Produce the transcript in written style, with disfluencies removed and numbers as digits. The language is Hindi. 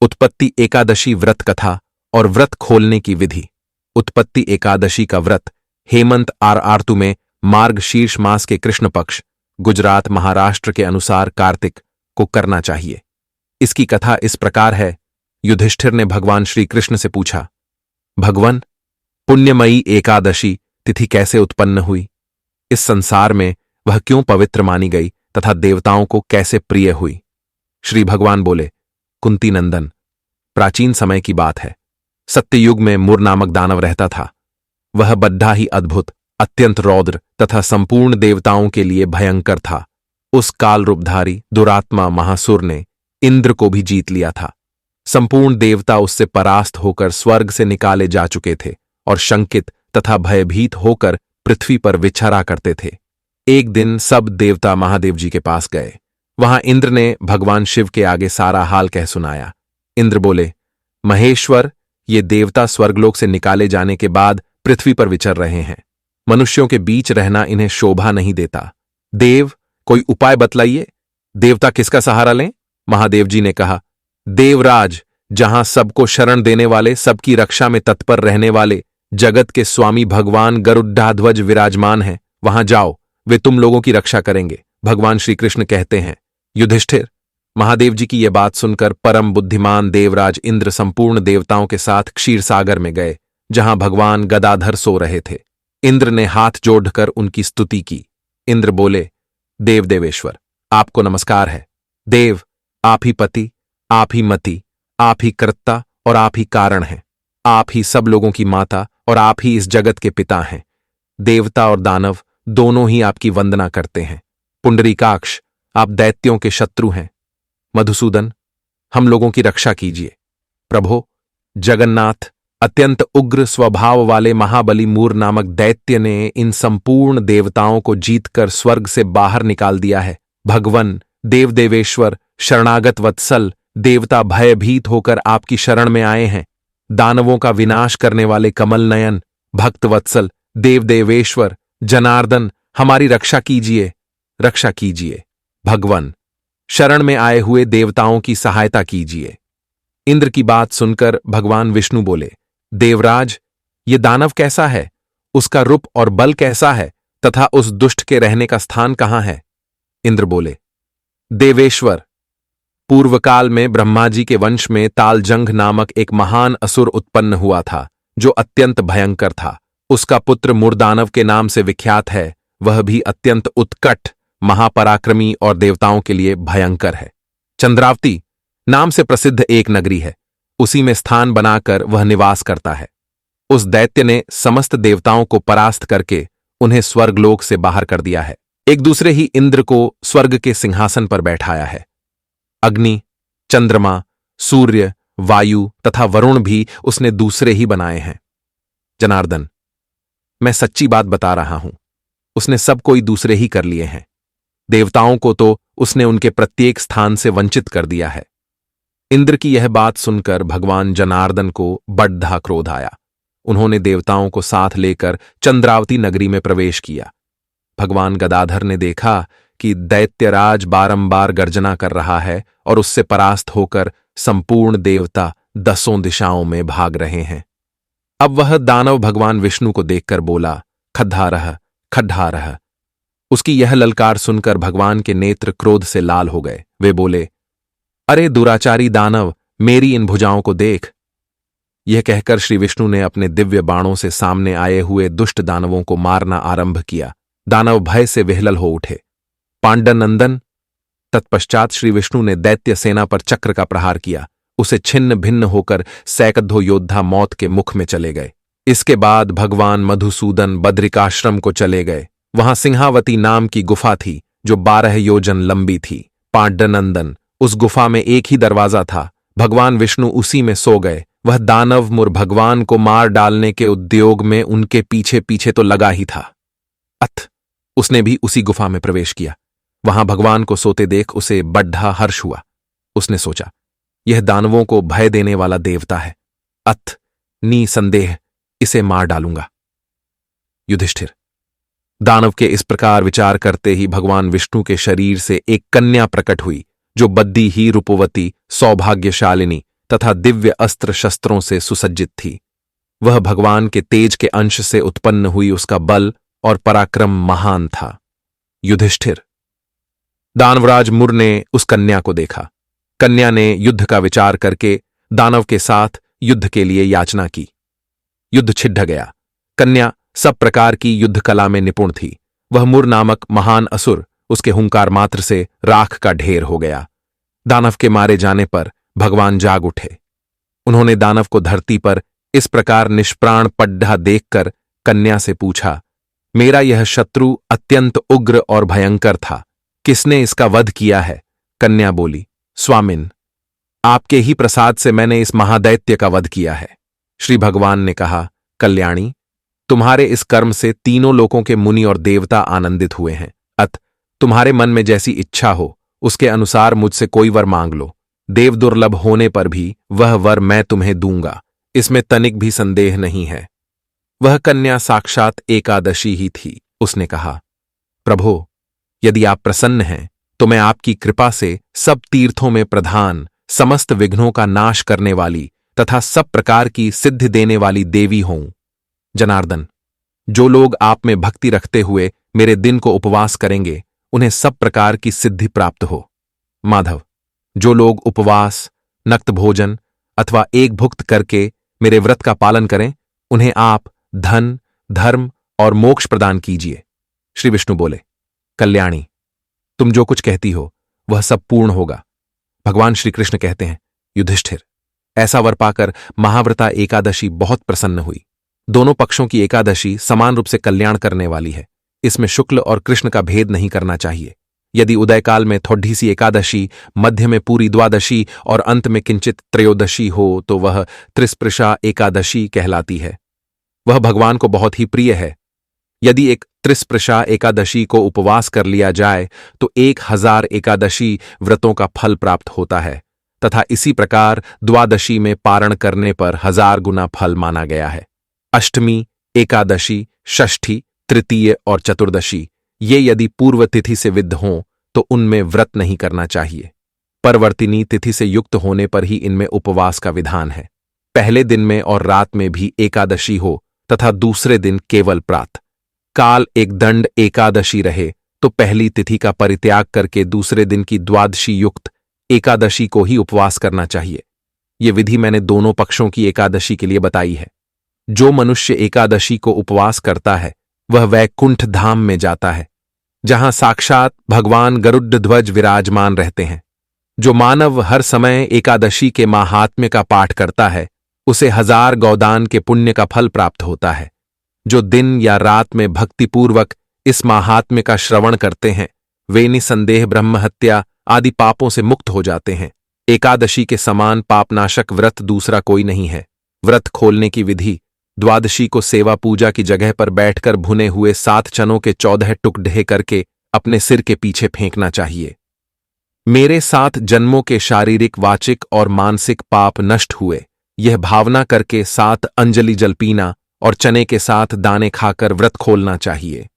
उत्पत्ति एकादशी व्रत कथा और व्रत खोलने की विधि। उत्पत्ति एकादशी का व्रत हेमंत आर्तु में मार्गशीर्ष मास के कृष्ण पक्ष गुजरात महाराष्ट्र के अनुसार कार्तिक को करना चाहिए। इसकी कथा इस प्रकार है। युधिष्ठिर ने भगवान श्री कृष्ण से पूछा, भगवान, पुण्यमयी एकादशी तिथि कैसे उत्पन्न हुई? इस संसार में वह क्यों पवित्र मानी गई तथा देवताओं को कैसे प्रिय हुई? श्री भगवान बोले, कुंती नंदन, प्राचीन समय की बात है। सत्ययुग में मुर नामक दानव रहता था। वह बड्ढा ही अद्भुत, अत्यंत रौद्र तथा संपूर्ण देवताओं के लिए भयंकर था। उस काल रूपधारी दुरात्मा महासुर ने इंद्र को भी जीत लिया था। संपूर्ण देवता उससे परास्त होकर स्वर्ग से निकाले जा चुके थे और शंकित तथा भयभीत होकर पृथ्वी पर विचरा करते थे। एक दिन सब देवता महादेव जी के पास गए। वहां इंद्र ने भगवान शिव के आगे सारा हाल कह सुनाया। इंद्र बोले, महेश्वर, ये देवता स्वर्गलोक से निकाले जाने के बाद पृथ्वी पर विचर रहे हैं। मनुष्यों के बीच रहना इन्हें शोभा नहीं देता। देव, कोई उपाय बतलाइए। देवता किसका सहारा लें? महादेव जी ने कहा, देवराज, जहां सबको शरण देने वाले, सबकी रक्षा में तत्पर रहने वाले जगत के स्वामी भगवान गरुडाध्वज विराजमान हैं, वहां जाओ, वे तुम लोगों की रक्षा करेंगे। भगवान श्री कृष्ण कहते हैं, युधिष्ठिर, महादेव जी की यह बात सुनकर परम बुद्धिमान देवराज इंद्र संपूर्ण देवताओं के साथ क्षीर सागर में गए, जहां भगवान गदाधर सो रहे थे। इंद्र ने हाथ जोड़कर उनकी स्तुति की। इंद्र बोले, देव देवेश्वर, आपको नमस्कार है। देव, आप ही पति, आप ही मति, आप ही कर्ता और आप ही कारण हैं। आप ही सब लोगों की माता और आप ही इस जगत के पिता हैं। देवता और दानव दोनों ही आपकी वंदना करते हैं। पुंडरीकाक्ष, आप दैत्यों के शत्रु हैं। मधुसूदन, हम लोगों की रक्षा कीजिए। प्रभो, जगन्नाथ, अत्यंत उग्र स्वभाव वाले महाबली मूर नामक दैत्य ने इन संपूर्ण देवताओं को जीतकर स्वर्ग से बाहर निकाल दिया है। भगवन, देव देवेश्वर, शरणागत वत्सल, देवता भयभीत होकर आपकी शरण में आए हैं। दानवों का विनाश करने वाले कमल नयन, भक्त वत्सल, देव देवेश्वर, जनार्दन, हमारी रक्षा कीजिए, रक्षा कीजिए। भगवन, शरण में आए हुए देवताओं की सहायता कीजिए। इंद्र की बात सुनकर भगवान विष्णु बोले, देवराज, ये दानव कैसा है? उसका रूप और बल कैसा है तथा उस दुष्ट के रहने का स्थान कहां है? इंद्र बोले, देवेश्वर, पूर्व काल में ब्रह्मा जी के वंश में तालजंघ नामक एक महान असुर उत्पन्न हुआ था, जो अत्यंत भयंकर था। उसका पुत्र मुरदानव के नाम से विख्यात है। वह भी अत्यंत उत्कट, महापराक्रमी और देवताओं के लिए भयंकर है। चंद्रावती नाम से प्रसिद्ध एक नगरी है, उसी में स्थान बनाकर वह निवास करता है। उस दैत्य ने समस्त देवताओं को परास्त करके उन्हें स्वर्गलोक से बाहर कर दिया है। एक दूसरे ही इंद्र को स्वर्ग के सिंहासन पर बैठाया है। अग्नि, चंद्रमा, सूर्य, वायु तथा वरुण भी उसने दूसरे ही बनाए हैं। जनार्दन, मैं सच्ची बात बता रहा हूं, उसने सब कोई दूसरे ही कर लिए हैं। देवताओं को तो उसने उनके प्रत्येक स्थान से वंचित कर दिया है। इंद्र की यह बात सुनकर भगवान जनार्दन को बड़ा क्रोध आया। उन्होंने देवताओं को साथ लेकर चंद्रावती नगरी में प्रवेश किया। भगवान गदाधर ने देखा कि दैत्यराज बारंबार गर्जना कर रहा है और उससे परास्त होकर संपूर्ण देवता दसों दिशाओं में भाग रहे हैं। अब वह दानव भगवान विष्णु को देखकर बोला, खड्डा रह, खड्डा रह। उसकी यह ललकार सुनकर भगवान के नेत्र क्रोध से लाल हो गए। वे बोले, अरे दुराचारी दानव, मेरी इन भुजाओं को देख। यह कहकर श्री विष्णु ने अपने दिव्य बाणों से सामने आए हुए दुष्ट दानवों को मारना आरंभ किया। दानव भय से विह्वल हो उठे। पांडनंदन, तत्पश्चात श्री विष्णु ने दैत्य सेना पर चक्र का प्रहार किया। उसे छिन्न भिन्न होकर सैकड़ों योद्धा मौत के मुख में चले गए। इसके बाद भगवान मधुसूदन बद्रिकाश्रम को चले गए। वहां सिंहावती नाम की गुफा थी, जो 12 योजन लंबी थी। पांडनंदन, उस गुफा में एक ही दरवाजा था। भगवान विष्णु उसी में सो गए। वह दानव मुर भगवान को मार डालने के उद्योग में उनके पीछे पीछे तो लगा ही था। उसने भी उसी गुफा में प्रवेश किया। वहां भगवान को सोते देख उसे बड़ा हर्ष हुआ। उसने सोचा, यह दानवों को भय देने वाला देवता है। निसंदेह इसे मार डालूंगा। युधिष्ठिर, दानव के इस प्रकार विचार करते ही भगवान विष्णु के शरीर से एक कन्या प्रकट हुई, जो बद्दी ही रूपवती, सौभाग्यशालिनी, तथा दिव्य अस्त्र शस्त्रों से सुसज्जित थी। वह भगवान के तेज के अंश से उत्पन्न हुई, उसका बल और पराक्रम महान था। युधिष्ठिर। दानवराज मुर ने उस कन्या को देखा। कन्या ने युद्ध का विचार करके दानव के साथ युद्ध के लिए याचना की। युद्ध छिड़ गया। कन्या सब प्रकार की युद्ध कला में निपुण थी। वह मुर नामक महान असुर उसके हुंकार मात्र से राख का ढेर हो गया। दानव के मारे जाने पर भगवान जाग उठे। उन्होंने दानव को धरती पर इस प्रकार निष्प्राण पड्ढा देखकर कन्या से पूछा, मेरा यह शत्रु अत्यंत उग्र और भयंकर था, किसने इसका वध किया है? कन्या बोली, स्वामिन, आपके ही प्रसाद से मैंने इस महादैत्य का वध किया है। श्री भगवान ने कहा, कल्याणी, तुम्हारे इस कर्म से तीनों लोकों के मुनि और देवता आनंदित हुए हैं। अत तुम्हारे मन में जैसी इच्छा हो उसके अनुसार मुझसे कोई वर मांग लो। देव दुर्लभ होने पर भी वह वर मैं तुम्हें दूंगा, इसमें तनिक भी संदेह नहीं है। वह कन्या साक्षात एकादशी ही थी। उसने कहा, प्रभो, यदि आप प्रसन्न हैं तो मैं आपकी कृपा से सब तीर्थों में प्रधान, समस्त विघ्नों का नाश करने वाली तथा सब प्रकार की सिद्धि देने वाली देवी हों। जनार्दन, जो लोग आप में भक्ति रखते हुए मेरे दिन को उपवास करेंगे उन्हें सब प्रकार की सिद्धि प्राप्त हो। माधव, जो लोग उपवास, नक्त भोजन अथवा एक भुक्त करके मेरे व्रत का पालन करें उन्हें आप धन, धर्म और मोक्ष प्रदान कीजिए। श्री विष्णु बोले, कल्याणी, तुम जो कुछ कहती हो वह सब पूर्ण होगा। भगवान श्री कृष्ण कहते हैं, युधिष्ठिर, ऐसा वर पाकर महाव्रता एकादशी बहुत प्रसन्न हुई। दोनों पक्षों की एकादशी समान रूप से कल्याण करने वाली है। इसमें शुक्ल और कृष्ण का भेद नहीं करना चाहिए। यदि उदयकाल में थोड़ी सी एकादशी, मध्य में पूरी द्वादशी और अंत में किंचित त्रयोदशी हो तो वह त्रिस्पृशा एकादशी कहलाती है। वह भगवान को बहुत ही प्रिय है। यदि एक त्रिस्पृशा एकादशी को उपवास कर लिया जाए तो 1000 एकादशी व्रतों का फल प्राप्त होता है तथा इसी प्रकार द्वादशी में पारण करने पर 1000 गुना फल माना गया है। अष्टमी, एकादशी, षष्ठी, तृतीय और चतुर्दशी ये यदि पूर्व तिथि से विद्ध हों तो उनमें व्रत नहीं करना चाहिए। परवर्तिनी तिथि से युक्त होने पर ही इनमें उपवास का विधान है। पहले दिन में और रात में भी एकादशी हो तथा दूसरे दिन केवल प्रातः काल एक दंड एकादशी रहे तो पहली तिथि का परित्याग करके दूसरे दिन की द्वादशी युक्त एकादशी को ही उपवास करना चाहिए। ये विधि मैंने दोनों पक्षों की एकादशी के लिए बताई है। जो मनुष्य एकादशी को उपवास करता है वह वैकुंठ धाम में जाता है, जहां साक्षात भगवान गरुड़ ध्वज विराजमान रहते हैं। जो मानव हर समय एकादशी के माहात्म्य का पाठ करता है उसे 1000 गौदान के पुण्य का फल प्राप्त होता है। जो दिन या रात में भक्तिपूर्वक इस माहात्म्य का श्रवण करते हैं वे निसंदेह ब्रह्महत्या आदि पापों से मुक्त हो जाते हैं। एकादशी के समान पापनाशक व्रत दूसरा कोई नहीं है। व्रत खोलने की विधि, द्वादशी को सेवा पूजा की जगह पर बैठकर भुने हुए 7 चनों के 14 टुकड़े करके अपने सिर के पीछे फेंकना चाहिए। मेरे 7 जन्मों के शारीरिक, वाचिक और मानसिक पाप नष्ट हुए, यह भावना करके 7 अंजलि जल पीना और चने के साथ दाने खाकर व्रत खोलना चाहिए।